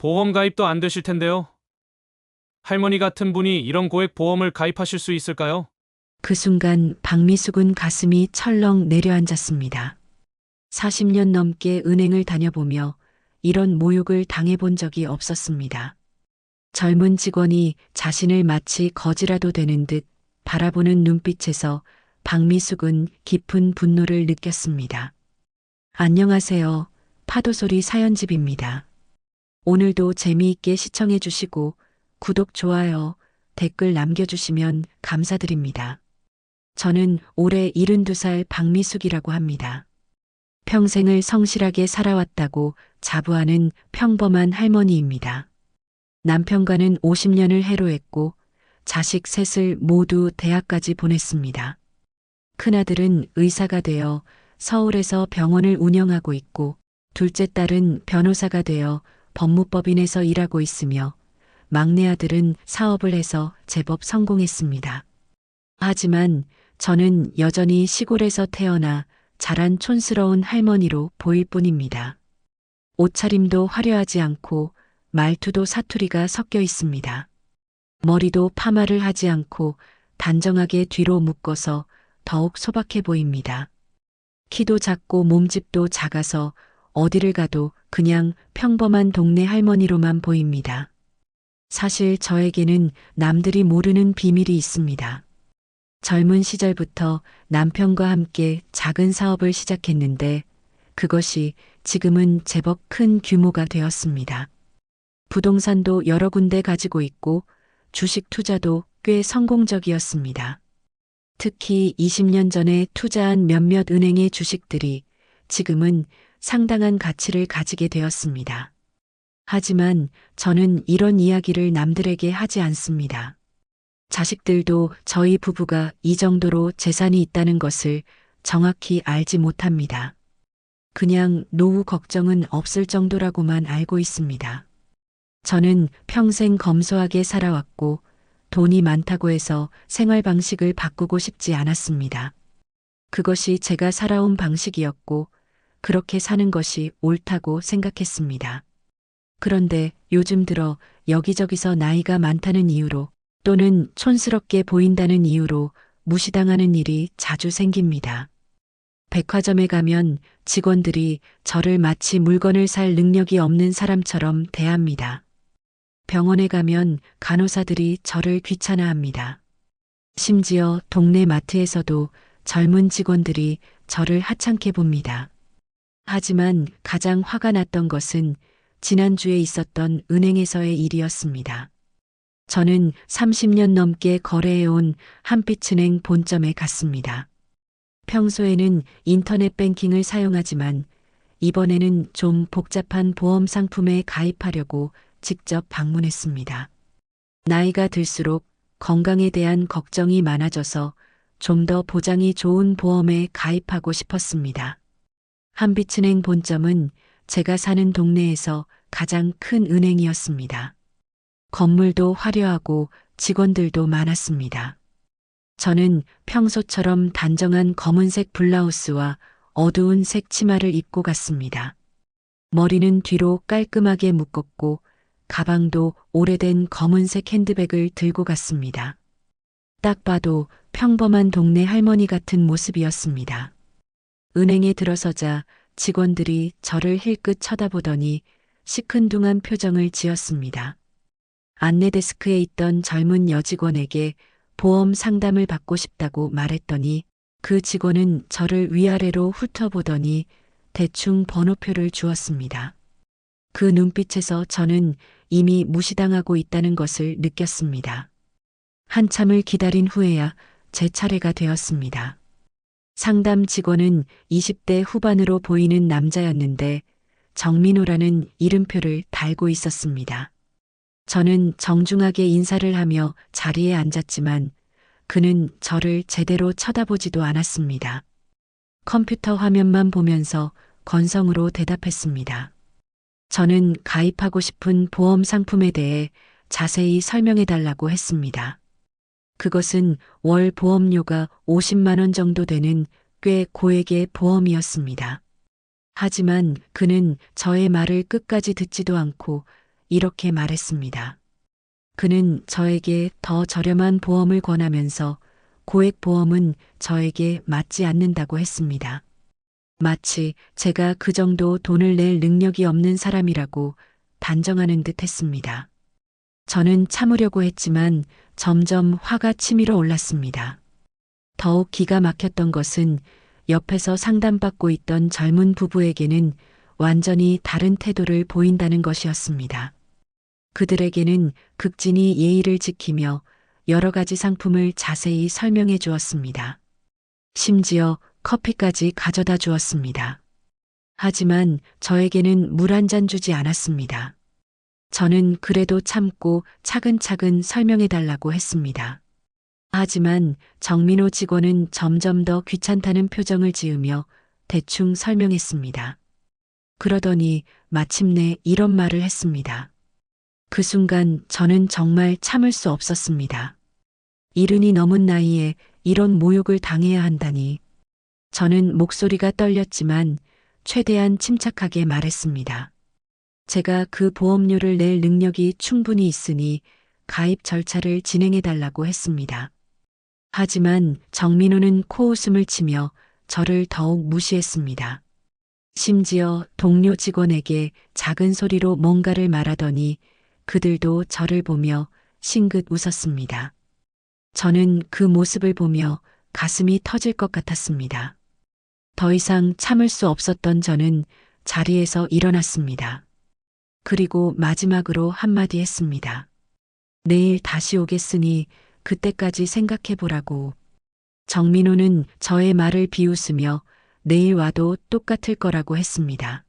보험 가입도 안 되실 텐데요. 할머니 같은 분이 이런 고액 보험을 가입하실 수 있을까요? 그 순간 박미숙은 가슴이 철렁 내려앉았습니다. 40년 넘게 은행을 다녀보며 이런 모욕을 당해본 적이 없었습니다. 젊은 직원이 자신을 마치 거지라도 되는 듯 바라보는 눈빛에서 박미숙은 깊은 분노를 느꼈습니다. 안녕하세요. 파도소리 사연집입니다. 오늘도 재미있게 시청해 주시고 구독, 좋아요, 댓글 남겨주시면 감사드립니다. 저는 올해 72살 박미숙이라고 합니다. 평생을 성실하게 살아왔다고 자부하는 평범한 할머니입니다. 남편과는 50년을 해로했고 자식 셋을 모두 대학까지 보냈습니다. 큰아들은 의사가 되어 서울에서 병원을 운영하고 있고 둘째 딸은 변호사가 되어 법무법인에서 일하고 있으며 막내 아들은 사업을 해서 제법 성공했습니다. 하지만 저는 여전히 시골에서 태어나 자란 촌스러운 할머니로 보일 뿐입니다. 옷차림도 화려하지 않고 말투도 사투리가 섞여 있습니다. 머리도 파마를 하지 않고 단정하게 뒤로 묶어서 더욱 소박해 보입니다. 키도 작고 몸집도 작아서 어디를 가도 그냥 평범한 동네 할머니로만 보입니다. 사실 저에게는 남들이 모르는 비밀이 있습니다. 젊은 시절부터 남편과 함께 작은 사업을 시작했는데 그것이 지금은 제법 큰 규모가 되었습니다. 부동산도 여러 군데 가지고 있고 주식 투자도 꽤 성공적이었습니다. 특히 20년 전에 투자한 몇몇 은행의 주식들이 지금은 상당한 가치를 가지게 되었습니다. 하지만 저는 이런 이야기를 남들에게 하지 않습니다. 자식들도 저희 부부가 이 정도로 재산이 있다는 것을 정확히 알지 못합니다. 그냥 노후 걱정은 없을 정도라고만 알고 있습니다. 저는 평생 검소하게 살아왔고 돈이 많다고 해서 생활 방식을 바꾸고 싶지 않았습니다. 그것이 제가 살아온 방식이었고 그렇게 사는 것이 옳다고 생각했습니다. 그런데 요즘 들어 여기저기서 나이가 많다는 이유로 또는 촌스럽게 보인다는 이유로 무시당하는 일이 자주 생깁니다. 백화점에 가면 직원들이 저를 마치 물건을 살 능력이 없는 사람처럼 대합니다. 병원에 가면 간호사들이 저를 귀찮아합니다. 심지어 동네 마트에서도 젊은 직원들이 저를 하찮게 봅니다. 하지만 가장 화가 났던 것은 지난주에 있었던 은행에서의 일이었습니다. 저는 30년 넘게 거래해온 한빛은행 본점에 갔습니다. 평소에는 인터넷 뱅킹을 사용하지만 이번에는 좀 복잡한 보험 상품에 가입하려고 직접 방문했습니다. 나이가 들수록 건강에 대한 걱정이 많아져서 좀 더 보장이 좋은 보험에 가입하고 싶었습니다. 한빛은행 본점은 제가 사는 동네에서 가장 큰 은행이었습니다. 건물도 화려하고 직원들도 많았습니다. 저는 평소처럼 단정한 검은색 블라우스와 어두운 색 치마를 입고 갔습니다. 머리는 뒤로 깔끔하게 묶었고 가방도 오래된 검은색 핸드백을 들고 갔습니다. 딱 봐도 평범한 동네 할머니 같은 모습이었습니다. 은행에 들어서자 직원들이 저를 힐끗 쳐다보더니 시큰둥한 표정을 지었습니다. 안내 데스크에 있던 젊은 여직원에게 보험 상담을 받고 싶다고 말했더니 그 직원은 저를 위아래로 훑어보더니 대충 번호표를 주었습니다. 그 눈빛에서 저는 이미 무시당하고 있다는 것을 느꼈습니다. 한참을 기다린 후에야 제 차례가 되었습니다. 상담 직원은 20대 후반으로 보이는 남자였는데 정민호라는 이름표를 달고 있었습니다. 저는 정중하게 인사를 하며 자리에 앉았지만 그는 저를 제대로 쳐다보지도 않았습니다. 컴퓨터 화면만 보면서 건성으로 대답했습니다. 저는 가입하고 싶은 보험 상품에 대해 자세히 설명해 달라고 했습니다. 그것은 월 보험료가 50만 원 정도 되는 꽤 고액의 보험이었습니다. 하지만 그는 저의 말을 끝까지 듣지도 않고 이렇게 말했습니다. 그는 저에게 더 저렴한 보험을 권하면서 고액 보험은 저에게 맞지 않는다고 했습니다. 마치 제가 그 정도 돈을 낼 능력이 없는 사람이라고 단정하는 듯 했습니다. 저는 참으려고 했지만 점점 화가 치밀어 올랐습니다. 더욱 기가 막혔던 것은 옆에서 상담받고 있던 젊은 부부에게는 완전히 다른 태도를 보인다는 것이었습니다. 그들에게는 극진히 예의를 지키며 여러 가지 상품을 자세히 설명해 주었습니다. 심지어 커피까지 가져다 주었습니다. 하지만 저에게는 물 한 잔 주지 않았습니다. 저는 그래도 참고 차근차근 설명해 달라고 했습니다. 하지만 정민호 직원은 점점 더 귀찮다는 표정을 지으며 대충 설명했습니다. 그러더니 마침내 이런 말을 했습니다. 그 순간 저는 정말 참을 수 없었습니다. 이른이 넘은 나이에 이런 모욕을 당해야 한다니. 저는 목소리가 떨렸지만 최대한 침착하게 말했습니다. 제가 그 보험료를 낼 능력이 충분히 있으니 가입 절차를 진행해 달라고 했습니다. 하지만 정민호는 코웃음을 치며 저를 더욱 무시했습니다. 심지어 동료 직원에게 작은 소리로 뭔가를 말하더니 그들도 저를 보며 싱긋 웃었습니다. 저는 그 모습을 보며 가슴이 터질 것 같았습니다. 더 이상 참을 수 없었던 저는 자리에서 일어났습니다. 그리고 마지막으로 한마디 했습니다. 내일 다시 오겠으니 그때까지 생각해 보라고. 정민호는 저의 말을 비웃으며 내일 와도 똑같을 거라고 했습니다.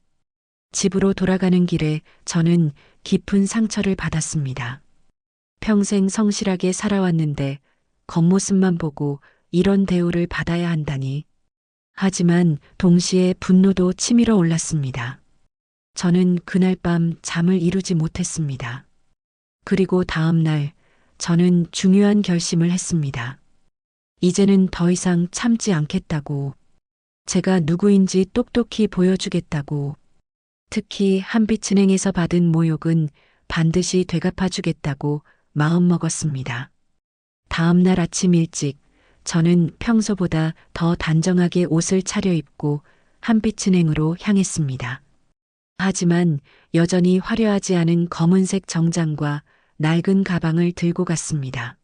집으로 돌아가는 길에 저는 깊은 상처를 받았습니다. 평생 성실하게 살아왔는데 겉모습만 보고 이런 대우를 받아야 한다니. 하지만 동시에 분노도 치밀어 올랐습니다. 저는 그날 밤 잠을 이루지 못했습니다. 그리고 다음 날 저는 중요한 결심을 했습니다. 이제는 더 이상 참지 않겠다고. 제가 누구인지 똑똑히 보여주겠다고. 특히 한빛은행에서 받은 모욕은 반드시 되갚아주겠다고 마음먹었습니다. 다음 날 아침 일찍 저는 평소보다 더 단정하게 옷을 차려입고 한빛은행으로 향했습니다. 하지만 여전히 화려하지 않은 검은색 정장과 낡은 가방을 들고 갔습니다.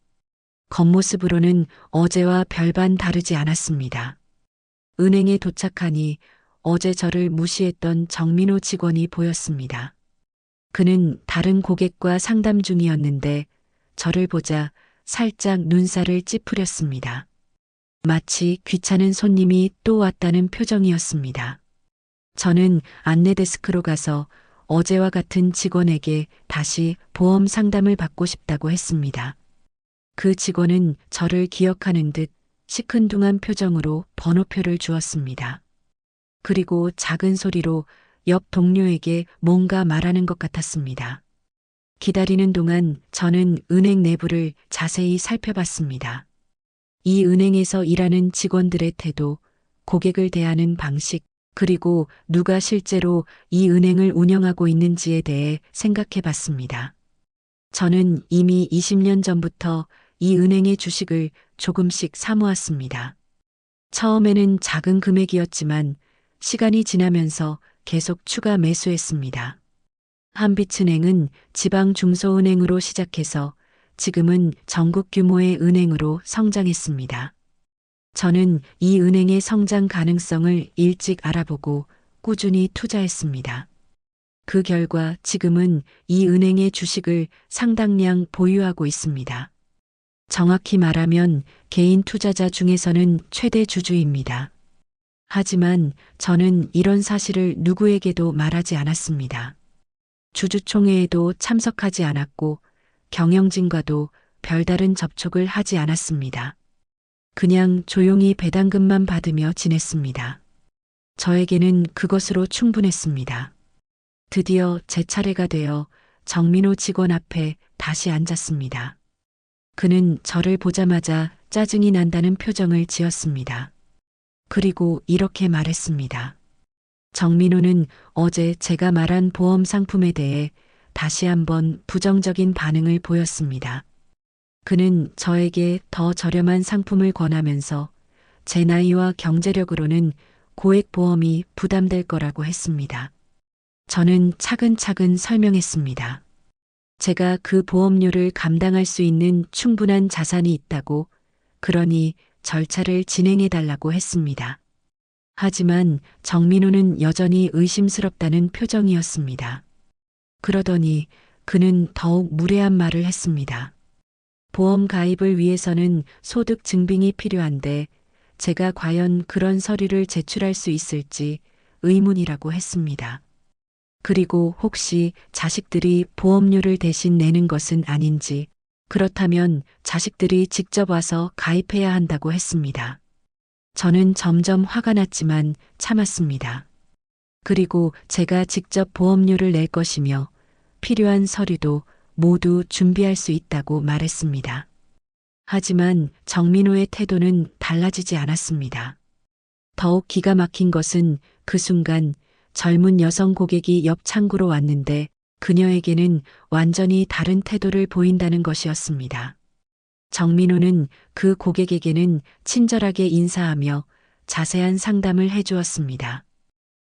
겉모습으로는 어제와 별반 다르지 않았습니다. 은행에 도착하니 어제 저를 무시했던 정민호 직원이 보였습니다. 그는 다른 고객과 상담 중이었는데 저를 보자 살짝 눈살을 찌푸렸습니다. 마치 귀찮은 손님이 또 왔다는 표정이었습니다. 저는 안내 데스크로 가서 어제와 같은 직원에게 다시 보험 상담을 받고 싶다고 했습니다. 그 직원은 저를 기억하는 듯 시큰둥한 표정으로 번호표를 주었습니다. 그리고 작은 소리로 옆 동료에게 뭔가 말하는 것 같았습니다. 기다리는 동안 저는 은행 내부를 자세히 살펴봤습니다. 이 은행에서 일하는 직원들의 태도, 고객을 대하는 방식, 그리고 누가 실제로 이 은행을 운영하고 있는지에 대해 생각해 봤습니다. 저는 이미 20년 전부터 이 은행의 주식을 조금씩 사모았습니다. 처음에는 작은 금액이었지만 시간이 지나면서 계속 추가 매수했습니다. 한빛은행은 지방 중소은행으로 시작해서 지금은 전국 규모의 은행으로 성장했습니다. 저는 이 은행의 성장 가능성을 일찍 알아보고 꾸준히 투자했습니다. 그 결과 지금은 이 은행의 주식을 상당량 보유하고 있습니다. 정확히 말하면 개인 투자자 중에서는 최대 주주입니다. 하지만 저는 이런 사실을 누구에게도 말하지 않았습니다. 주주총회에도 참석하지 않았고 경영진과도 별다른 접촉을 하지 않았습니다. 그냥 조용히 배당금만 받으며 지냈습니다. 저에게는 그것으로 충분했습니다. 드디어 제 차례가 되어 정민호 직원 앞에 다시 앉았습니다. 그는 저를 보자마자 짜증이 난다는 표정을 지었습니다. 그리고 이렇게 말했습니다. 정민호는 어제 제가 말한 보험 상품에 대해 다시 한번 부정적인 반응을 보였습니다. 그는 저에게 더 저렴한 상품을 권하면서 제 나이와 경제력으로는 고액보험이 부담될 거라고 했습니다. 저는 차근차근 설명했습니다. 제가 그 보험료를 감당할 수 있는 충분한 자산이 있다고, 그러니 절차를 진행해 달라고 했습니다. 하지만 정민호는 여전히 의심스럽다는 표정이었습니다. 그러더니 그는 더욱 무례한 말을 했습니다. 보험 가입을 위해서는 소득 증빙이 필요한데 제가 과연 그런 서류를 제출할 수 있을지 의문이라고 했습니다. 그리고 혹시 자식들이 보험료를 대신 내는 것은 아닌지, 그렇다면 자식들이 직접 와서 가입해야 한다고 했습니다. 저는 점점 화가 났지만 참았습니다. 그리고 제가 직접 보험료를 낼 것이며 필요한 서류도 모두 준비할 수 있다고 말했습니다. 하지만 정민호의 태도는 달라지지 않았습니다. 더욱 기가 막힌 것은 그 순간 젊은 여성 고객이 옆 창구로 왔는데 그녀에게는 완전히 다른 태도를 보인다는 것이었습니다. 정민호는 그 고객에게는 친절하게 인사하며 자세한 상담을 해주었습니다.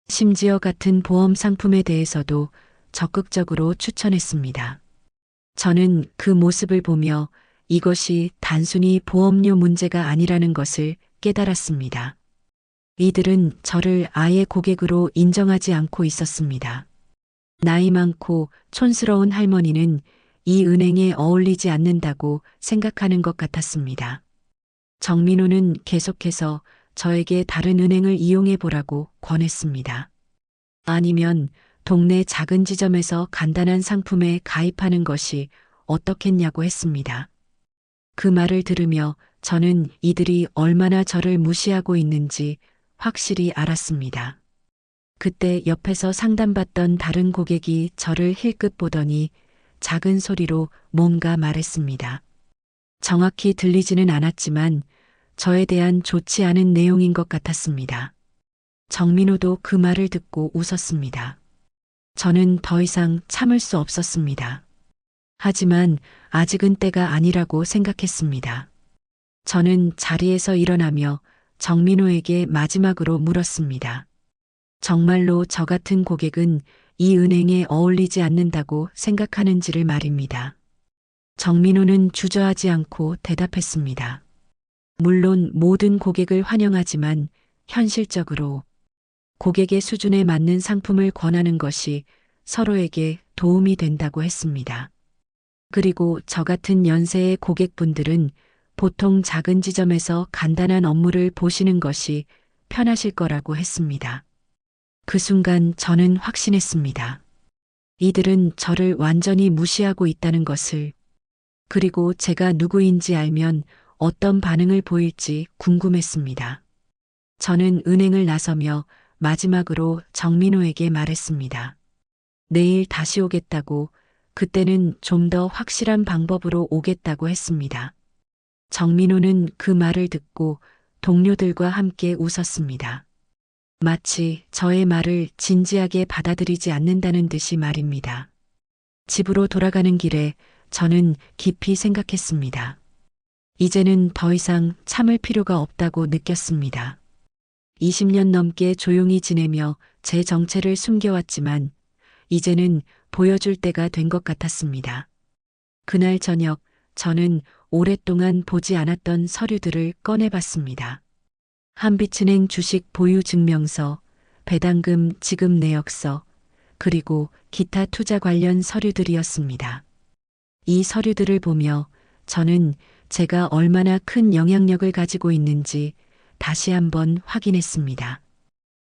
심지어 같은 보험 상품에 대해서도 적극적으로 추천했습니다. 저는 그 모습을 보며 이것이 단순히 보험료 문제가 아니라는 것을 깨달았습니다. 이들은 저를 아예 고객으로 인정하지 않고 있었습니다. 나이 많고 촌스러운 할머니는 이 은행에 어울리지 않는다고 생각하는 것 같았습니다. 정민호는 계속해서 저에게 다른 은행을 이용해 보라고 권했습니다. 아니면 동네 작은 지점에서 간단한 상품에 가입하는 것이 어떻겠냐고 했습니다. 그 말을 들으며 저는 이들이 얼마나 저를 무시하고 있는지 확실히 알았습니다. 그때 옆에서 상담받던 다른 고객이 저를 힐끗 보더니 작은 소리로 뭔가 말했습니다. 정확히 들리지는 않았지만 저에 대한 좋지 않은 내용인 것 같았습니다. 정민호도 그 말을 듣고 웃었습니다. 저는 더 이상 참을 수 없었습니다. 하지만 아직은 때가 아니라고 생각했습니다. 저는 자리에서 일어나며 정민호에게 마지막으로 물었습니다. 정말로 저 같은 고객은 이 은행에 어울리지 않는다고 생각하는지를 말입니다. 정민호는 주저하지 않고 대답했습니다. 물론 모든 고객을 환영하지만 현실적으로 고객의 수준에 맞는 상품을 권하는 것이 서로에게 도움이 된다고 했습니다. 그리고 저 같은 연세의 고객분들은 보통 작은 지점에서 간단한 업무를 보시는 것이 편하실 거라고 했습니다. 그 순간 저는 확신했습니다. 이들은 저를 완전히 무시하고 있다는 것을, 그리고 제가 누구인지 알면 어떤 반응을 보일지 궁금했습니다. 저는 은행을 나서며 마지막으로 정민호에게 말했습니다. 내일 다시 오겠다고, 그때는 좀 더 확실한 방법으로 오겠다고 했습니다. 정민호는 그 말을 듣고 동료들과 함께 웃었습니다. 마치 저의 말을 진지하게 받아들이지 않는다는 듯이 말입니다. 집으로 돌아가는 길에 저는 깊이 생각했습니다. 이제는 더 이상 참을 필요가 없다고 느꼈습니다. 20년 넘게 조용히 지내며 제 정체를 숨겨왔지만 이제는 보여줄 때가 된 것 같았습니다. 그날 저녁 저는 오랫동안 보지 않았던 서류들을 꺼내봤습니다. 한빛은행 주식 보유 증명서, 배당금 지급 내역서, 그리고 기타 투자 관련 서류들이었습니다. 이 서류들을 보며 저는 제가 얼마나 큰 영향력을 가지고 있는지 다시 한번 확인했습니다.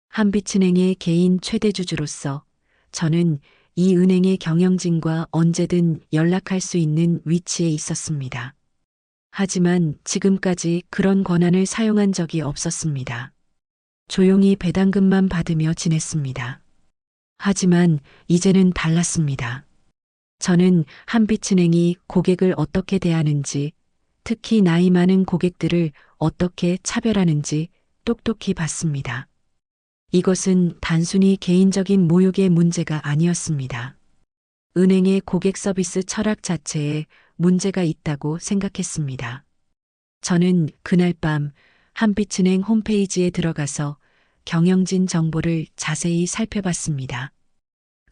한빛은행의 개인 최대주주로서 저는 이 은행의 경영진과 언제든 연락할 수 있는 위치에 있었습니다. 하지만 지금까지 그런 권한을 사용한 적이 없었습니다. 조용히 배당금만 받으며 지냈습니다. 하지만 이제는 달랐습니다. 저는 한빛은행이 고객을 어떻게 대하는지, 특히 나이 많은 고객들을 어떻게 차별하는지 똑똑히 봤습니다. 이것은 단순히 개인적인 모욕의 문제가 아니었습니다. 은행의 고객 서비스 철학 자체에 문제가 있다고 생각했습니다. 저는 그날 밤 한빛은행 홈페이지에 들어가서 경영진 정보를 자세히 살펴봤습니다.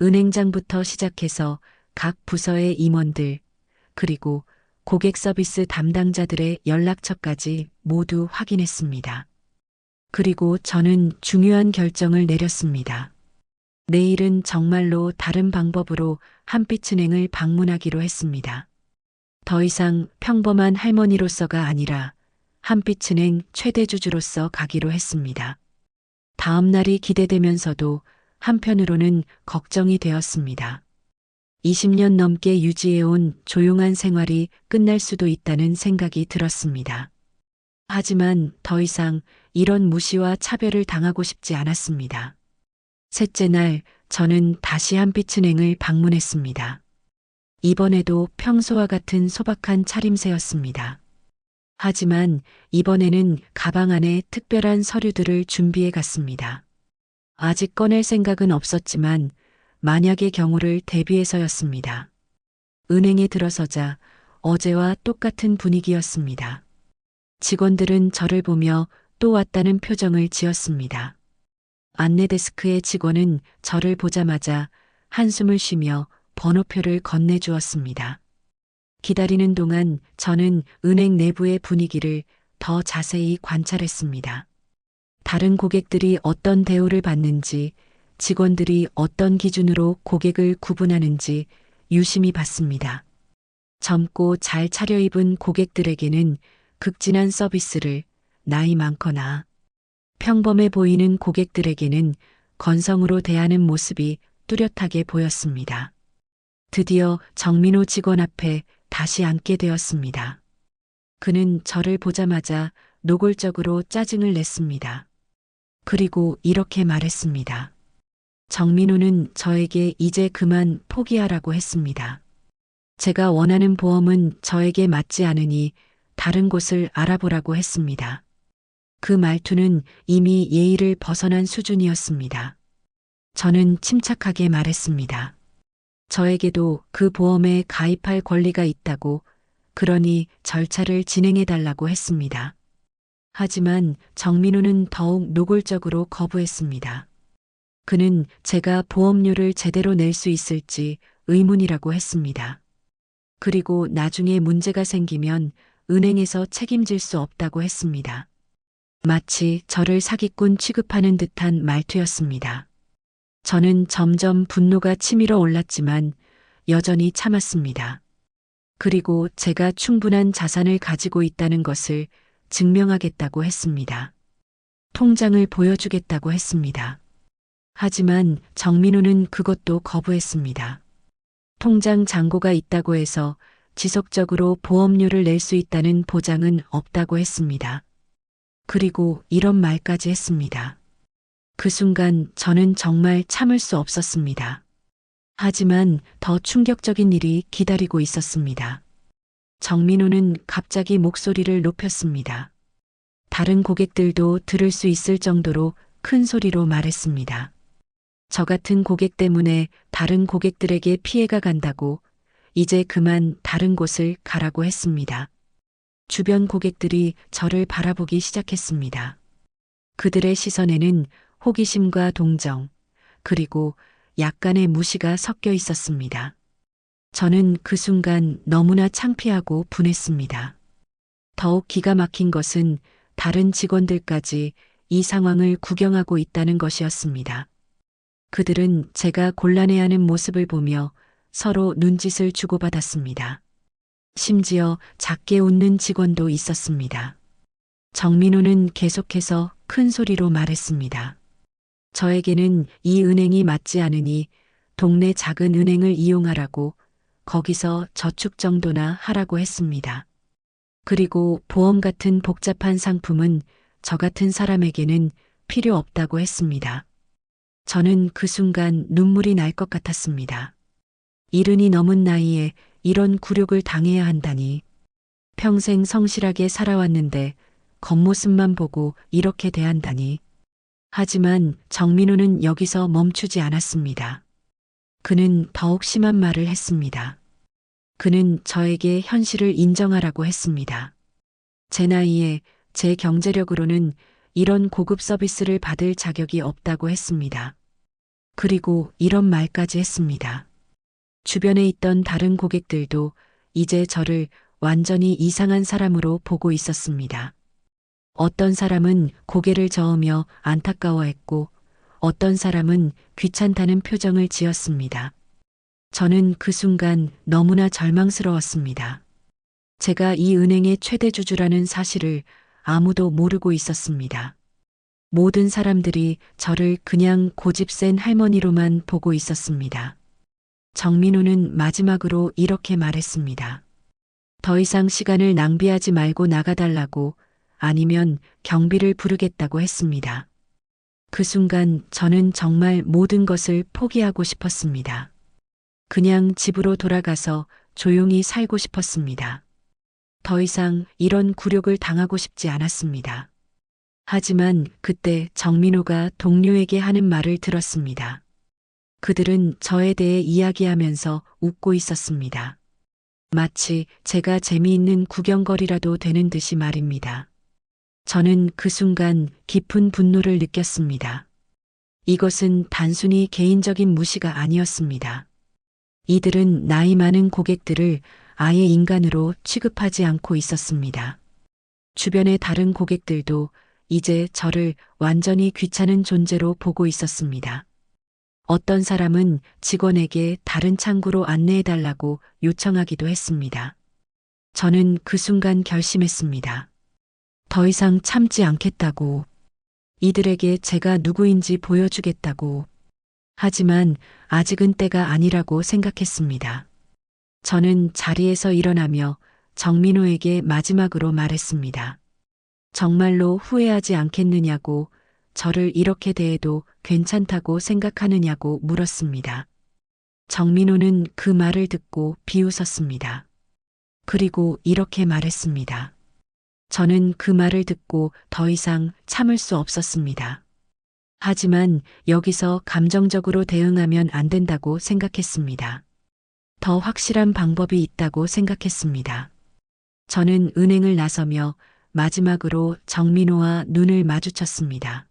은행장부터 시작해서 각 부서의 임원들, 그리고 고객 서비스 담당자들의 연락처까지 모두 확인했습니다. 그리고 저는 중요한 결정을 내렸습니다. 내일은 정말로 다른 방법으로 한빛은행을 방문하기로 했습니다. 더 이상 평범한 할머니로서가 아니라 한빛은행 최대주주로서 가기로 했습니다. 다음 날이 기대되면서도 한편으로는 걱정이 되었습니다. 20년 넘게 유지해온 조용한 생활이 끝날 수도 있다는 생각이 들었습니다. 하지만 더 이상 이런 무시와 차별을 당하고 싶지 않았습니다. 셋째 날, 저는 다시 한빛은행을 방문했습니다. 이번에도 평소와 같은 소박한 차림새였습니다. 하지만 이번에는 가방 안에 특별한 서류들을 준비해 갔습니다. 아직 꺼낼 생각은 없었지만 만약의 경우를 대비해서였습니다. 은행에 들어서자 어제와 똑같은 분위기였습니다. 직원들은 저를 보며 또 왔다는 표정을 지었습니다. 안내 데스크의 직원은 저를 보자마자 한숨을 쉬며 번호표를 건네주었습니다. 기다리는 동안 저는 은행 내부의 분위기를 더 자세히 관찰했습니다. 다른 고객들이 어떤 대우를 받는지, 직원들이 어떤 기준으로 고객을 구분하는지 유심히 봤습니다. 젊고 잘 차려입은 고객들에게는 극진한 서비스를, 나이 많거나 평범해 보이는 고객들에게는 건성으로 대하는 모습이 뚜렷하게 보였습니다. 드디어 정민호 직원 앞에 다시 앉게 되었습니다. 그는 저를 보자마자 노골적으로 짜증을 냈습니다. 그리고 이렇게 말했습니다. 정민호는 저에게 이제 그만 포기하라고 했습니다. 제가 원하는 보험은 저에게 맞지 않으니 다른 곳을 알아보라고 했습니다. 그 말투는 이미 예의를 벗어난 수준이었습니다. 저는 침착하게 말했습니다. 저에게도 그 보험에 가입할 권리가 있다고, 그러니 절차를 진행해 달라고 했습니다. 하지만 정민호는 더욱 노골적으로 거부했습니다. 그는 제가 보험료를 제대로 낼 수 있을지 의문이라고 했습니다. 그리고 나중에 문제가 생기면 은행에서 책임질 수 없다고 했습니다. 마치 저를 사기꾼 취급하는 듯한 말투였습니다. 저는 점점 분노가 치밀어 올랐지만 여전히 참았습니다. 그리고 제가 충분한 자산을 가지고 있다는 것을 증명하겠다고 했습니다. 통장을 보여주겠다고 했습니다. 하지만 정민호는 그것도 거부했습니다. 통장 잔고가 있다고 해서 지속적으로 보험료를 낼 수 있다는 보장은 없다고 했습니다. 그리고 이런 말까지 했습니다. 그 순간 저는 정말 참을 수 없었습니다. 하지만 더 충격적인 일이 기다리고 있었습니다. 정민호는 갑자기 목소리를 높였습니다. 다른 고객들도 들을 수 있을 정도로 큰 소리로 말했습니다. 저 같은 고객 때문에 다른 고객들에게 피해가 간다고, 이제 그만 다른 곳을 가라고 했습니다. 주변 고객들이 저를 바라보기 시작했습니다. 그들의 시선에는 호기심과 동정, 그리고 약간의 무시가 섞여 있었습니다. 저는 그 순간 너무나 창피하고 분했습니다. 더욱 기가 막힌 것은 다른 직원들까지 이 상황을 구경하고 있다는 것이었습니다. 그들은 제가 곤란해하는 모습을 보며 서로 눈짓을 주고받았습니다. 심지어 작게 웃는 직원도 있었습니다. 정민호는 계속해서 큰 소리로 말했습니다. 저에게는 이 은행이 맞지 않으니 동네 작은 은행을 이용하라고, 거기서 저축 정도나 하라고 했습니다. 그리고 보험 같은 복잡한 상품은 저 같은 사람에게는 필요 없다고 했습니다. 저는 그 순간 눈물이 날 것 같았습니다. 이른이 넘은 나이에 이런 굴욕을 당해야 한다니. 평생 성실하게 살아왔는데 겉모습만 보고 이렇게 대한다니. 하지만 정민호는 여기서 멈추지 않았습니다. 그는 더욱 심한 말을 했습니다. 그는 저에게 현실을 인정하라고 했습니다. 제 나이에 제 경제력으로는 이런 고급 서비스를 받을 자격이 없다고 했습니다. 그리고 이런 말까지 했습니다. 주변에 있던 다른 고객들도 이제 저를 완전히 이상한 사람으로 보고 있었습니다. 어떤 사람은 고개를 저으며 안타까워했고 어떤 사람은 귀찮다는 표정을 지었습니다. 저는 그 순간 너무나 절망스러웠습니다. 제가 이 은행의 최대 주주라는 사실을 아무도 모르고 있었습니다. 모든 사람들이 저를 그냥 고집센 할머니로만 보고 있었습니다. 정민호는 마지막으로 이렇게 말했습니다. 더 이상 시간을 낭비하지 말고 나가달라고 아니면 경비를 부르겠다고 했습니다. 그 순간 저는 정말 모든 것을 포기하고 싶었습니다. 그냥 집으로 돌아가서 조용히 살고 싶었습니다. 더 이상 이런 굴욕을 당하고 싶지 않았습니다. 하지만 그때 정민호가 동료에게 하는 말을 들었습니다. 그들은 저에 대해 이야기하면서 웃고 있었습니다. 마치 제가 재미있는 구경거리라도 되는 듯이 말입니다. 저는 그 순간 깊은 분노를 느꼈습니다. 이것은 단순히 개인적인 무시가 아니었습니다. 이들은 나이 많은 고객들을 아예 인간으로 취급하지 않고 있었습니다. 주변의 다른 고객들도 이제 저를 완전히 귀찮은 존재로 보고 있었습니다. 어떤 사람은 직원에게 다른 창구로 안내해달라고 요청하기도 했습니다. 저는 그 순간 결심했습니다. 더 이상 참지 않겠다고. 이들에게 제가 누구인지 보여주겠다고. 하지만 아직은 때가 아니라고 생각했습니다. 저는 자리에서 일어나며 정민호에게 마지막으로 말했습니다. 정말로 후회하지 않겠느냐고, 저를 이렇게 대해도 괜찮다고 생각하느냐고 물었습니다. 정민호는 그 말을 듣고 비웃었습니다. 그리고 이렇게 말했습니다. 저는 그 말을 듣고 더 이상 참을 수 없었습니다. 하지만 여기서 감정적으로 대응하면 안 된다고 생각했습니다. 더 확실한 방법이 있다고 생각했습니다. 저는 은행을 나서며 마지막으로 정민호와 눈을 마주쳤습니다.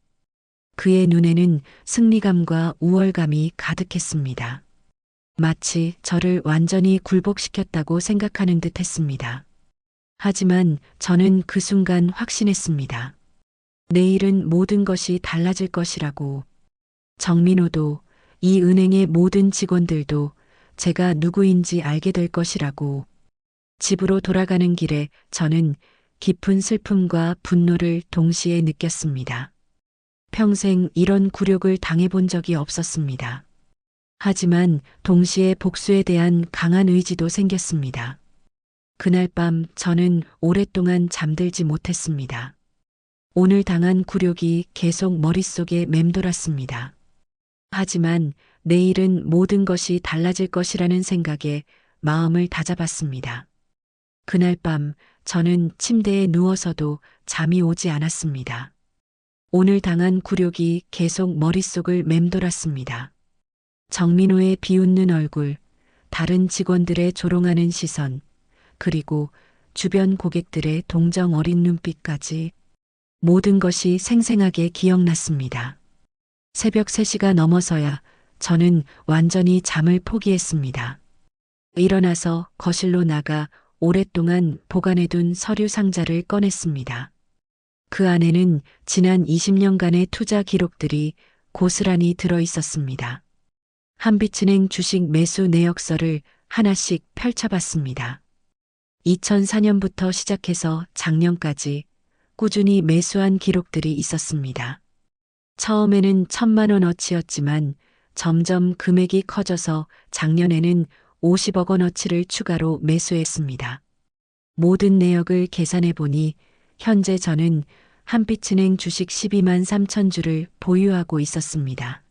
그의 눈에는 승리감과 우월감이 가득했습니다. 마치 저를 완전히 굴복시켰다고 생각하는 듯 했습니다. 하지만 저는 그 순간 확신했습니다. 내일은 모든 것이 달라질 것이라고. 정민호도 이 은행의 모든 직원들도 제가 누구인지 알게 될 것이라고. 집으로 돌아가는 길에 저는 깊은 슬픔과 분노를 동시에 느꼈습니다. 평생 이런 굴욕을 당해본 적이 없었습니다. 하지만 동시에 복수에 대한 강한 의지도 생겼습니다. 그날 밤 저는 오랫동안 잠들지 못했습니다. 오늘 당한 굴욕이 계속 머릿속에 맴돌았습니다. 하지만 내일은 모든 것이 달라질 것이라는 생각에 마음을 다잡았습니다. 그날 밤 저는 침대에 누워서도 잠이 오지 않았습니다. 오늘 당한 굴욕이 계속 머릿속을 맴돌았습니다. 정민호의 비웃는 얼굴, 다른 직원들의 조롱하는 시선, 그리고 주변 고객들의 동정 어린 눈빛까지 모든 것이 생생하게 기억났습니다. 새벽 3시가 넘어서야 저는 완전히 잠을 포기했습니다. 일어나서 거실로 나가 오랫동안 보관해둔 서류 상자를 꺼냈습니다. 그 안에는 지난 20년간의 투자 기록들이 고스란히 들어 있었습니다. 한빛은행 주식 매수 내역서를 하나씩 펼쳐봤습니다. 2004년부터 시작해서 작년까지 꾸준히 매수한 기록들이 있었습니다. 처음에는 1,000만 원어치였지만 점점 금액이 커져서 작년에는 50억 원어치를 추가로 매수했습니다. 모든 내역을 계산해 보니 현재 저는 한빛은행 주식 12만 3천 주를 보유하고 있었습니다.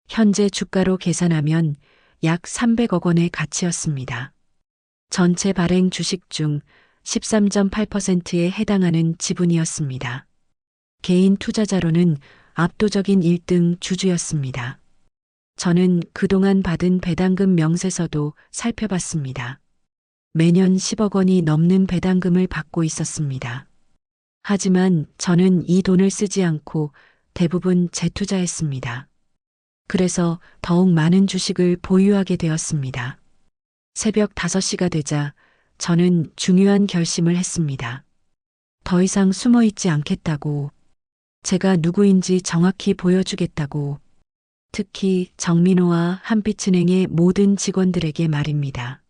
현재 주가로 계산하면 약 300억 원의 가치였습니다. 전체 발행 주식 중 13.8%에 해당하는 지분이었습니다. 개인 투자자로는 압도적인 1등 주주였습니다. 저는 그동안 받은 배당금 명세서도 살펴봤습니다. 매년 10억 원이 넘는 배당금을 받고 있었습니다. 하지만 저는 이 돈을 쓰지 않고 대부분 재투자했습니다. 그래서 더욱 많은 주식을 보유하게 되었습니다. 새벽 5시가 되자 저는 중요한 결심을 했습니다. 더 이상 숨어 있지 않겠다고, 제가 누구인지 정확히 보여주겠다고, 특히 정민호와 한빛은행의 모든 직원들에게 말입니다.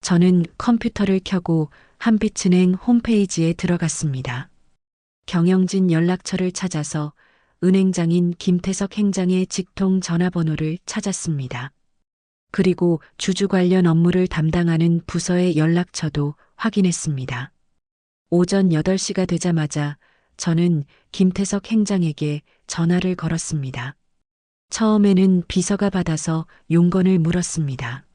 저는 컴퓨터를 켜고 한빛은행 홈페이지에 들어갔습니다. 경영진 연락처를 찾아서 은행장인 김태석 행장의 직통 전화번호를 찾았습니다. 그리고 주주 관련 업무를 담당하는 부서의 연락처도 확인했습니다. 오전 8시가 되자마자 저는 김태석 행장에게 전화를 걸었습니다. 처음에는 비서가 받아서 용건을 물었습니다.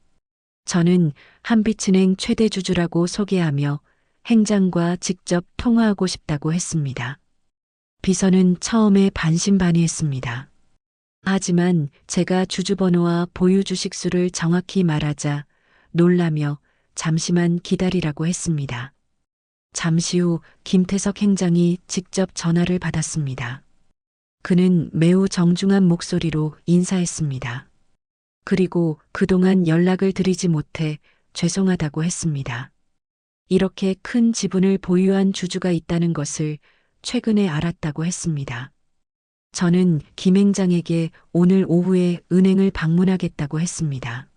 저는 한빛은행 최대 주주라고 소개하며 행장과 직접 통화하고 싶다고 했습니다. 비서는 처음에 반신반의했습니다. 하지만 제가 주주번호와 보유 주식수를 정확히 말하자 놀라며 잠시만 기다리라고 했습니다. 잠시 후 김태석 행장이 직접 전화를 받았습니다. 그는 매우 정중한 목소리로 인사했습니다. 그리고 그동안 연락을 드리지 못해 죄송하다고 했습니다. 이렇게 큰 지분을 보유한 주주가 있다는 것을 최근에 알았다고 했습니다. 저는 김 행장에게 오늘 오후에 은행을 방문하겠다고 했습니다.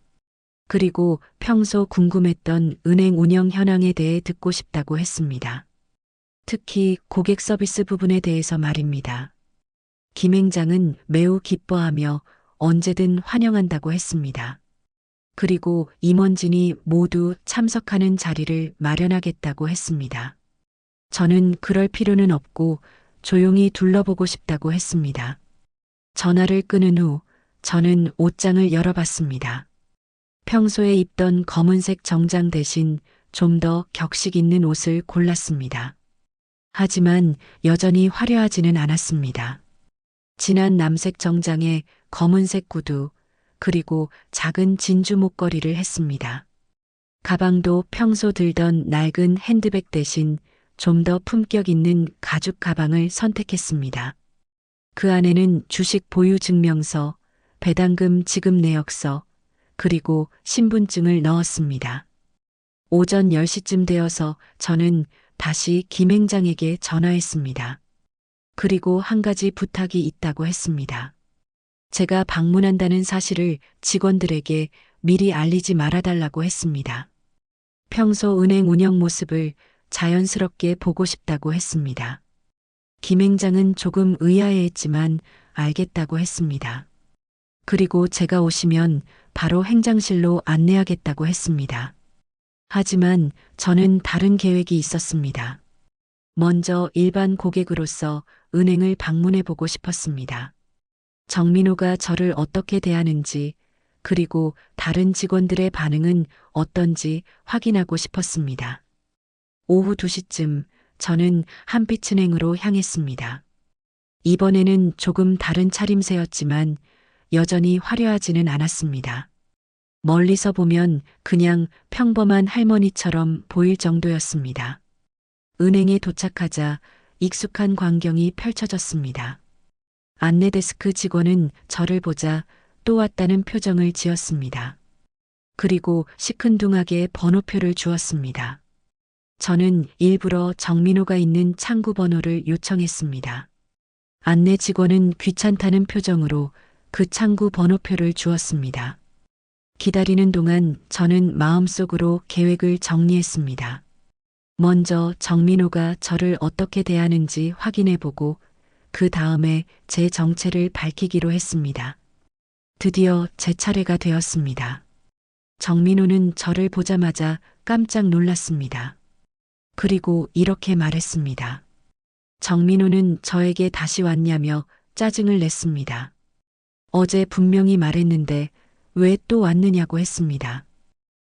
그리고 평소 궁금했던 은행 운영 현황에 대해 듣고 싶다고 했습니다. 특히 고객 서비스 부분에 대해서 말입니다. 김 행장은 매우 기뻐하며 언제든 환영한다고 했습니다. 그리고 임원진이 모두 참석하는 자리를 마련하겠다고 했습니다. 저는 그럴 필요는 없고 조용히 둘러보고 싶다고 했습니다. 전화를 끊은 후 저는 옷장을 열어봤습니다. 평소에 입던 검은색 정장 대신 좀 더 격식 있는 옷을 골랐습니다. 하지만 여전히 화려하지는 않았습니다. 진한 남색 정장에 검은색 구두, 그리고 작은 진주 목걸이를 했습니다. 가방도 평소 들던 낡은 핸드백 대신 좀 더 품격 있는 가죽 가방을 선택했습니다. 그 안에는 주식 보유 증명서, 배당금 지급 내역서, 그리고 신분증을 넣었습니다. 오전 10시쯤 되어서 저는 다시 김 행장에게 전화했습니다. 그리고 한 가지 부탁이 있다고 했습니다. 제가 방문한다는 사실을 직원들에게 미리 알리지 말아달라고 했습니다. 평소 은행 운영 모습을 자연스럽게 보고 싶다고 했습니다. 김 행장은 조금 의아해했지만 알겠다고 했습니다. 그리고 제가 오시면 바로 행장실로 안내하겠다고 했습니다. 하지만 저는 다른 계획이 있었습니다. 먼저 일반 고객으로서 은행을 방문해 보고 싶었습니다. 정민호가 저를 어떻게 대하는지, 그리고 다른 직원들의 반응은 어떤지 확인하고 싶었습니다. 오후 2시쯤 저는 한빛은행으로 향했습니다. 이번에는 조금 다른 차림새였지만 여전히 화려하지는 않았습니다. 멀리서 보면 그냥 평범한 할머니처럼 보일 정도였습니다. 은행에 도착하자 익숙한 광경이 펼쳐졌습니다. 안내데스크 직원은 저를 보자 또 왔다는 표정을 지었습니다. 그리고 시큰둥하게 번호표를 주었습니다. 저는 일부러 정민호가 있는 창구 번호를 요청했습니다. 안내 직원은 귀찮다는 표정으로 그 창구 번호표를 주었습니다. 기다리는 동안 저는 마음속으로 계획을 정리했습니다. 먼저 정민호가 저를 어떻게 대하는지 확인해보고 그 다음에 제 정체를 밝히기로 했습니다. 드디어 제 차례가 되었습니다. 정민호는 저를 보자마자 깜짝 놀랐습니다. 그리고 이렇게 말했습니다. 정민호는 저에게 다시 왔냐며 짜증을 냈습니다. 어제 분명히 말했는데 왜 또 왔느냐고 했습니다.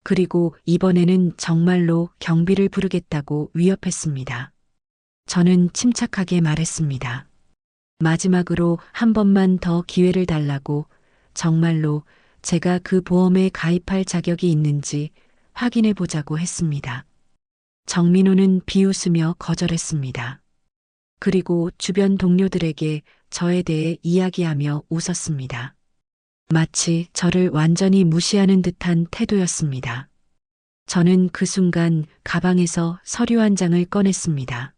그리고 이번에는 정말로 경비를 부르겠다고 위협했습니다. 저는 침착하게 말했습니다. 마지막으로 한 번만 더 기회를 달라고, 정말로 제가 그 보험에 가입할 자격이 있는지 확인해 보자고 했습니다. 정민호는 비웃으며 거절했습니다. 그리고 주변 동료들에게 저에 대해 이야기하며 웃었습니다. 마치 저를 완전히 무시하는 듯한 태도였습니다. 저는 그 순간 가방에서 서류 한 장을 꺼냈습니다.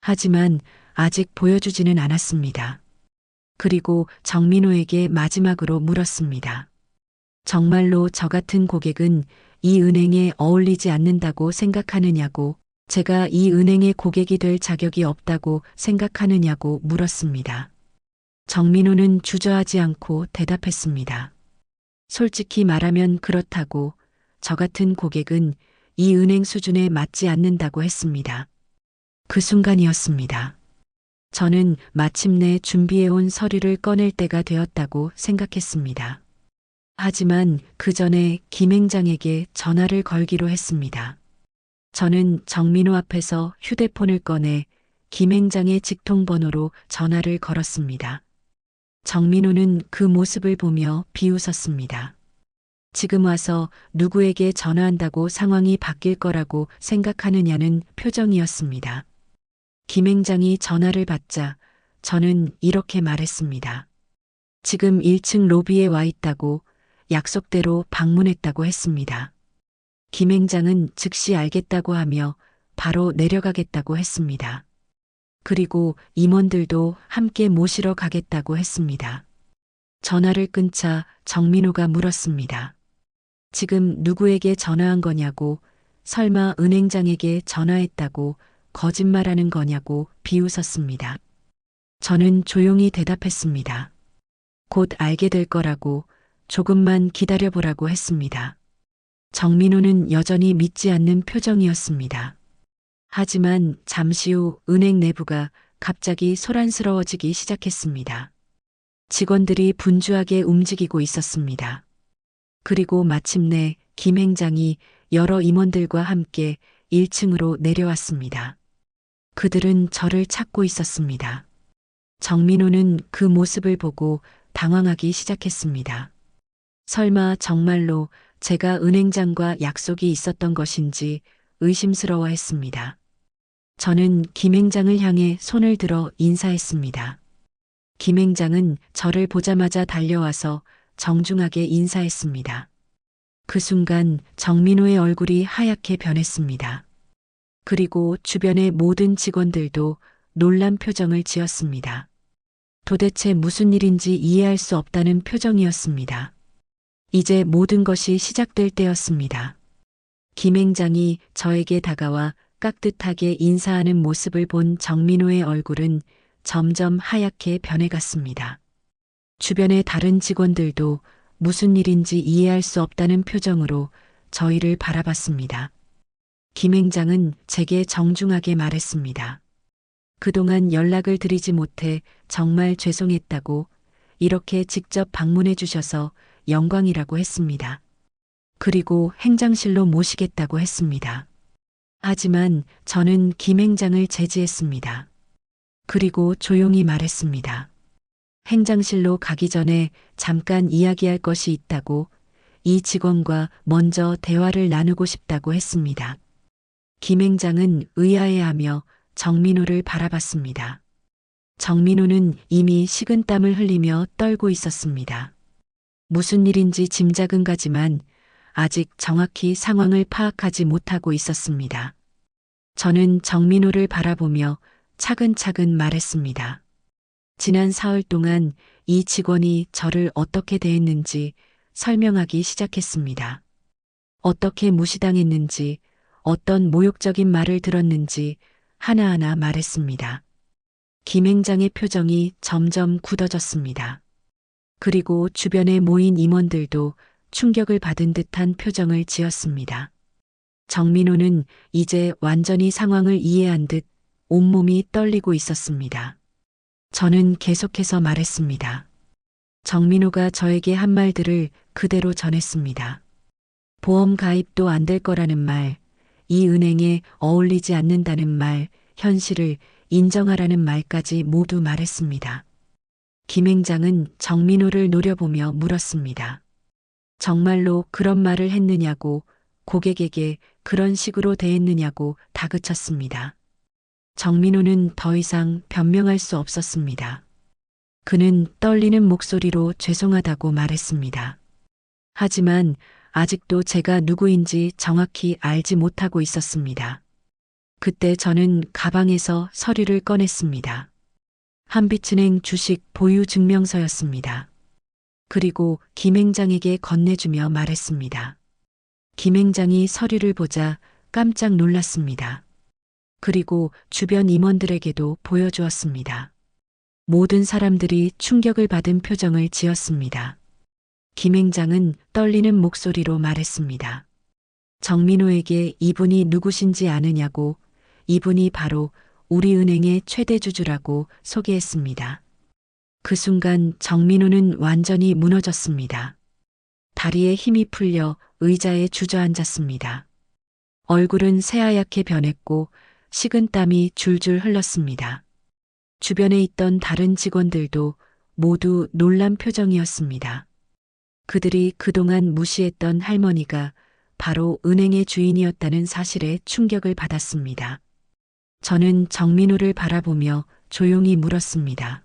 하지만 아직 보여주지는 않았습니다. 그리고 정민호에게 마지막으로 물었습니다. 정말로 저 같은 고객은 이 은행에 어울리지 않는다고 생각하느냐고, 제가 이 은행의 고객이 될 자격이 없다고 생각하느냐고 물었습니다. 정민호는 주저하지 않고 대답했습니다. 솔직히 말하면 그렇다고, 저 같은 고객은 이 은행 수준에 맞지 않는다고 했습니다. 그 순간이었습니다. 저는 마침내 준비해온 서류를 꺼낼 때가 되었다고 생각했습니다. 하지만 그 전에 김 행장에게 전화를 걸기로 했습니다. 저는 정민호 앞에서 휴대폰을 꺼내 김 행장의 직통번호로 전화를 걸었습니다. 정민호는 그 모습을 보며 비웃었습니다. 지금 와서 누구에게 전화한다고 상황이 바뀔 거라고 생각하느냐는 표정이었습니다. 김 행장이 전화를 받자 저는 이렇게 말했습니다. 지금 1층 로비에 와 있다고, 약속대로 방문했다고 했습니다. 김 행장은 즉시 알겠다고 하며 바로 내려가겠다고 했습니다. 그리고 임원들도 함께 모시러 가겠다고 했습니다. 전화를 끊자 정민호가 물었습니다. 지금 누구에게 전화한 거냐고, 설마 은행장에게 전화했다고 거짓말하는 거냐고 비웃었습니다. 저는 조용히 대답했습니다. 곧 알게 될 거라고, 조금만 기다려보라고 했습니다. 정민호는 여전히 믿지 않는 표정이었습니다. 하지만 잠시 후 은행 내부가 갑자기 소란스러워지기 시작했습니다. 직원들이 분주하게 움직이고 있었습니다. 그리고 마침내 김 행장이 여러 임원들과 함께 1층으로 내려왔습니다. 그들은 저를 찾고 있었습니다. 정민호는 그 모습을 보고 당황하기 시작했습니다. 설마 정말로 제가 은행장과 약속이 있었던 것인지 의심스러워했습니다. 저는 김 행장을 향해 손을 들어 인사했습니다. 김 행장은 저를 보자마자 달려와서 정중하게 인사했습니다. 그 순간 정민호의 얼굴이 하얗게 변했습니다. 그리고 주변의 모든 직원들도 놀란 표정을 지었습니다. 도대체 무슨 일인지 이해할 수 없다는 표정이었습니다. 이제 모든 것이 시작될 때였습니다. 김 행장이 저에게 다가와 깍듯하게 인사하는 모습을 본 정민호의 얼굴은 점점 하얗게 변해갔습니다. 주변의 다른 직원들도 무슨 일인지 이해할 수 없다는 표정으로 저희를 바라봤습니다. 김 행장은 제게 정중하게 말했습니다. 그동안 연락을 드리지 못해 정말 죄송했다고, 이렇게 직접 방문해 주셔서 영광이라고 했습니다. 그리고 행장실로 모시겠다고 했습니다. 하지만 저는 김 행장을 제지했습니다. 그리고 조용히 말했습니다. 행장실로 가기 전에 잠깐 이야기할 것이 있다고, 이 직원과 먼저 대화를 나누고 싶다고 했습니다. 김 행장은 의아해하며 정민호를 바라봤습니다. 정민호는 이미 식은땀을 흘리며 떨고 있었습니다. 무슨 일인지 짐작은 가지만 아직 정확히 상황을 파악하지 못하고 있었습니다. 저는 정민호를 바라보며 차근차근 말했습니다. 지난 사흘 동안 이 직원이 저를 어떻게 대했는지 설명하기 시작했습니다. 어떻게 무시당했는지, 어떤 모욕적인 말을 들었는지 하나하나 말했습니다. 김 행장의 표정이 점점 굳어졌습니다. 그리고 주변에 모인 임원들도 충격을 받은 듯한 표정을 지었습니다. 정민호는 이제 완전히 상황을 이해한 듯 온몸이 떨리고 있었습니다. 저는 계속해서 말했습니다. 정민호가 저에게 한 말들을 그대로 전했습니다. 보험 가입도 안 될 거라는 말, 이 은행에 어울리지 않는다는 말, 현실을 인정하라는 말까지 모두 말했습니다. 김행장은 정민호를 노려보며 물었습니다. 정말로 그런 말을 했느냐고, 고객에게 그런 식으로 대했느냐고 다그쳤습니다. 정민호는 더 이상 변명할 수 없었습니다. 그는 떨리는 목소리로 죄송하다고 말했습니다. 하지만 아직도 제가 누구인지 정확히 알지 못하고 있었습니다. 그때 저는 가방에서 서류를 꺼냈습니다. 한빛은행 주식 보유 증명서였습니다. 그리고 김행장에게 건네주며 말했습니다. 김행장이 서류를 보자 깜짝 놀랐습니다. 그리고 주변 임원들에게도 보여주었습니다. 모든 사람들이 충격을 받은 표정을 지었습니다. 김행장은 떨리는 목소리로 말했습니다. 정민호에게 이분이 누구신지 아느냐고, 이분이 바로 우리 은행의 최대 주주라고 소개했습니다. 그 순간 정민호는 완전히 무너졌습니다. 다리에 힘이 풀려 의자에 주저앉았습니다. 얼굴은 새하얗게 변했고 식은땀이 줄줄 흘렀습니다. 주변에 있던 다른 직원들도 모두 놀란 표정이었습니다. 그들이 그동안 무시했던 할머니가 바로 은행의 주인이었다는 사실에 충격을 받았습니다. 저는 정민호를 바라보며 조용히 물었습니다.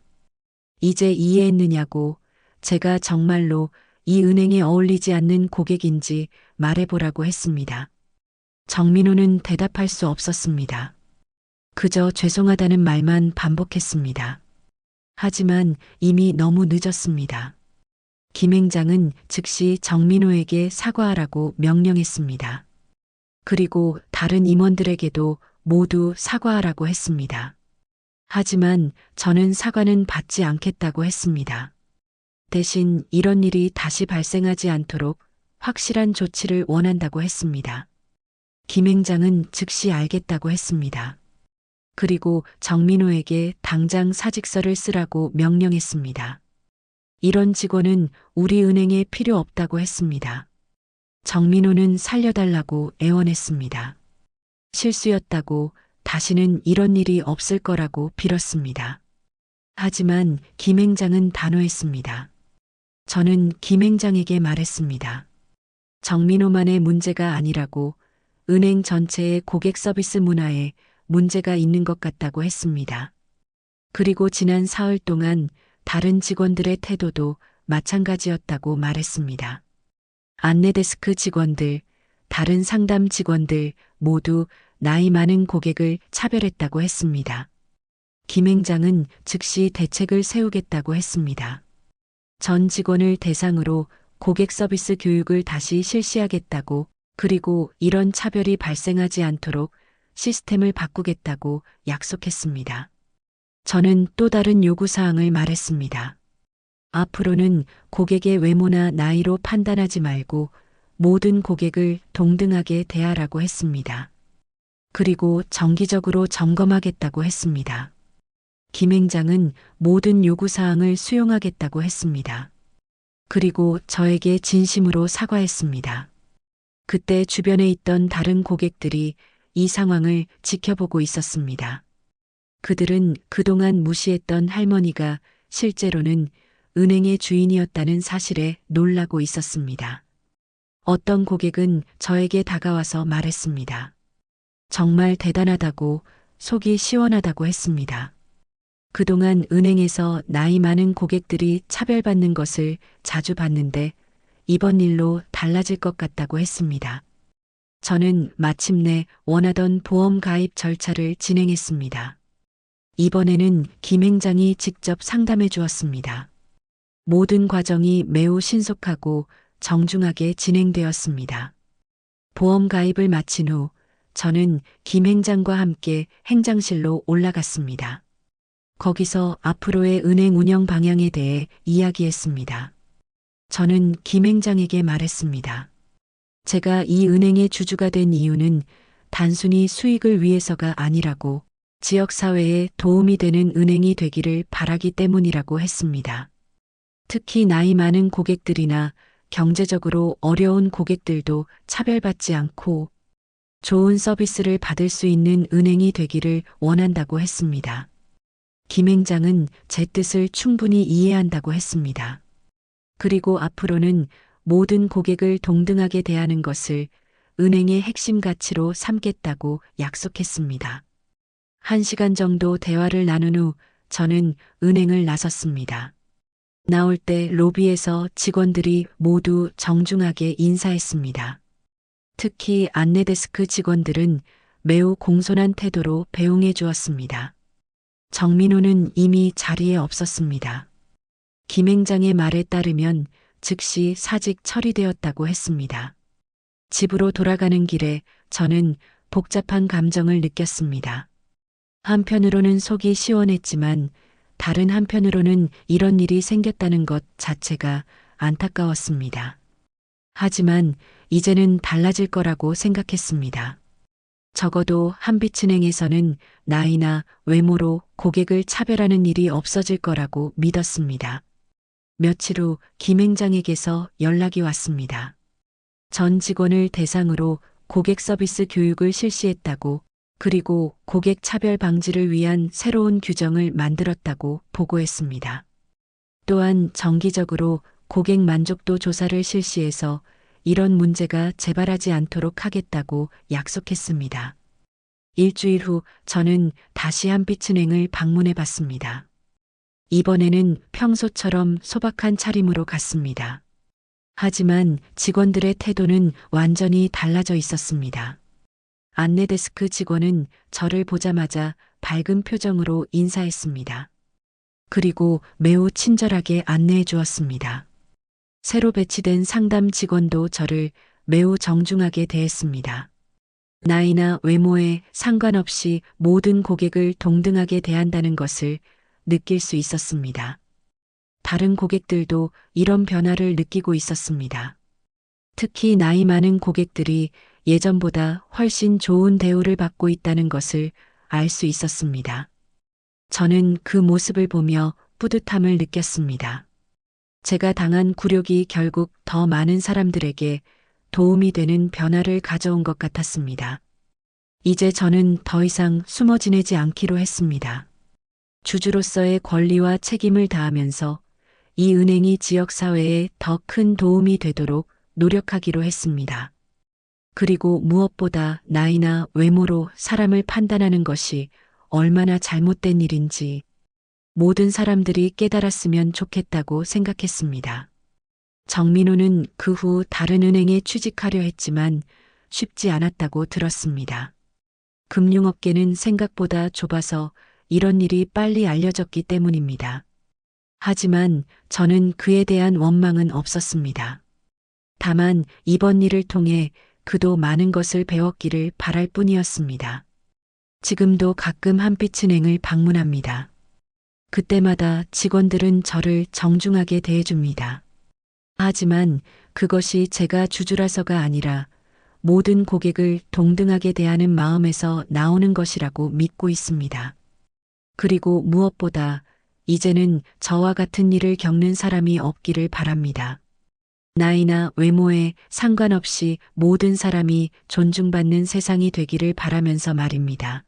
이제 이해했느냐고, 제가 정말로 이 은행에 어울리지 않는 고객인지 말해보라고 했습니다. 정민호는 대답할 수 없었습니다. 그저 죄송하다는 말만 반복했습니다. 하지만 이미 너무 늦었습니다. 김행장은 즉시 정민호에게 사과하라고 명령했습니다. 그리고 다른 임원들에게도 모두 사과하라고 했습니다. 하지만 저는 사과는 받지 않겠다고 했습니다. 대신 이런 일이 다시 발생하지 않도록 확실한 조치를 원한다고 했습니다. 김행장은 즉시 알겠다고 했습니다. 그리고 정민호에게 당장 사직서를 쓰라고 명령했습니다. 이런 직원은 우리 은행에 필요 없다고 했습니다. 정민호는 살려달라고 애원했습니다. 실수였다고, 다시는 이런 일이 없을 거라고 빌었습니다. 하지만 김행장은 단호했습니다. 저는 김행장에게 말했습니다. 정민호만의 문제가 아니라고, 은행 전체의 고객 서비스 문화에 문제가 있는 것 같다고 했습니다. 그리고 지난 사흘 동안 다른 직원들의 태도도 마찬가지였다고 말했습니다. 안내데스크 직원들, 다른 상담 직원들 모두 나이 많은 고객을 차별했다고 했습니다. 김행장은 즉시 대책을 세우겠다고 했습니다. 전 직원을 대상으로 고객 서비스 교육을 다시 실시하겠다고, 그리고 이런 차별이 발생하지 않도록 시스템을 바꾸겠다고 약속했습니다. 저는 또 다른 요구사항을 말했습니다. 앞으로는 고객의 외모나 나이로 판단하지 말고 모든 고객을 동등하게 대하라고 했습니다. 그리고 정기적으로 점검하겠다고 했습니다. 김행장은 모든 요구사항을 수용하겠다고 했습니다. 그리고 저에게 진심으로 사과했습니다. 그때 주변에 있던 다른 고객들이 이 상황을 지켜보고 있었습니다. 그들은 그동안 무시했던 할머니가 실제로는 은행의 주인이었다는 사실에 놀라고 있었습니다. 어떤 고객은 저에게 다가와서 말했습니다. 정말 대단하다고, 속이 시원하다고 했습니다. 그동안 은행에서 나이 많은 고객들이 차별받는 것을 자주 봤는데 이번 일로 달라질 것 같다고 했습니다. 저는 마침내 원하던 보험 가입 절차를 진행했습니다. 이번에는 김행장이 직접 상담해 주었습니다. 모든 과정이 매우 신속하고 정중하게 진행되었습니다. 보험 가입을 마친 후 저는 김행장과 함께 행장실로 올라갔습니다. 거기서 앞으로의 은행 운영 방향에 대해 이야기했습니다. 저는 김행장에게 말했습니다. 제가 이 은행의 주주가 된 이유는 단순히 수익을 위해서가 아니라고, 지역사회에 도움이 되는 은행이 되기를 바라기 때문이라고 했습니다. 특히 나이 많은 고객들이나 경제적으로 어려운 고객들도 차별받지 않고 좋은 서비스를 받을 수 있는 은행이 되기를 원한다고 했습니다. 김행장은 제 뜻을 충분히 이해한다고 했습니다. 그리고 앞으로는 모든 고객을 동등하게 대하는 것을 은행의 핵심 가치로 삼겠다고 약속했습니다. 1시간 정도 대화를 나눈 후 저는 은행을 나섰습니다. 나올 때 로비에서 직원들이 모두 정중하게 인사했습니다. 특히 안내데스크 직원들은 매우 공손한 태도로 배웅해 주었습니다. 정민호는 이미 자리에 없었습니다. 김행장의 말에 따르면 즉시 사직 처리되었다고 했습니다. 집으로 돌아가는 길에 저는 복잡한 감정을 느꼈습니다. 한편으로는 속이 시원했지만 다른 한편으로는 이런 일이 생겼다는 것 자체가 안타까웠습니다. 하지만 이제는 달라질 거라고 생각했습니다. 적어도 한빛은행에서는 나이나 외모로 고객을 차별하는 일이 없어질 거라고 믿었습니다. 며칠 후 김행장에게서 연락이 왔습니다. 전 직원을 대상으로 고객 서비스 교육을 실시했다고, 그리고 고객 차별 방지를 위한 새로운 규정을 만들었다고 보고했습니다. 또한 정기적으로 고객 만족도 조사를 실시해서 이런 문제가 재발하지 않도록 하겠다고 약속했습니다. 일주일 후 저는 다시 한빛은행을 방문해 봤습니다. 이번에는 평소처럼 소박한 차림으로 갔습니다. 하지만 직원들의 태도는 완전히 달라져 있었습니다. 안내데스크 직원은 저를 보자마자 밝은 표정으로 인사했습니다. 그리고 매우 친절하게 안내해 주었습니다. 새로 배치된 상담 직원도 저를 매우 정중하게 대했습니다. 나이나 외모에 상관없이 모든 고객을 동등하게 대한다는 것을 느낄 수 있었습니다. 다른 고객들도 이런 변화를 느끼고 있었습니다. 특히 나이 많은 고객들이 예전보다 훨씬 좋은 대우를 받고 있다는 것을 알 수 있었습니다. 저는 그 모습을 보며 뿌듯함을 느꼈습니다. 제가 당한 굴욕이 결국 더 많은 사람들에게 도움이 되는 변화를 가져온 것 같았습니다. 이제 저는 더 이상 숨어 지내지 않기로 했습니다. 주주로서의 권리와 책임을 다하면서 이 은행이 지역사회에 더 큰 도움이 되도록 노력하기로 했습니다. 그리고 무엇보다 나이나 외모로 사람을 판단하는 것이 얼마나 잘못된 일인지 모든 사람들이 깨달았으면 좋겠다고 생각했습니다. 정민호는 그 후 다른 은행에 취직하려 했지만 쉽지 않았다고 들었습니다. 금융업계는 생각보다 좁아서 이런 일이 빨리 알려졌기 때문입니다. 하지만 저는 그에 대한 원망은 없었습니다. 다만 이번 일을 통해 그도 많은 것을 배웠기를 바랄 뿐이었습니다. 지금도 가끔 한빛은행을 방문합니다. 그때마다 직원들은 저를 정중하게 대해줍니다. 하지만 그것이 제가 주주라서가 아니라 모든 고객을 동등하게 대하는 마음에서 나오는 것이라고 믿고 있습니다. 그리고 무엇보다 이제는 저와 같은 일을 겪는 사람이 없기를 바랍니다. 나이나 외모에 상관없이 모든 사람이 존중받는 세상이 되기를 바라면서 말입니다.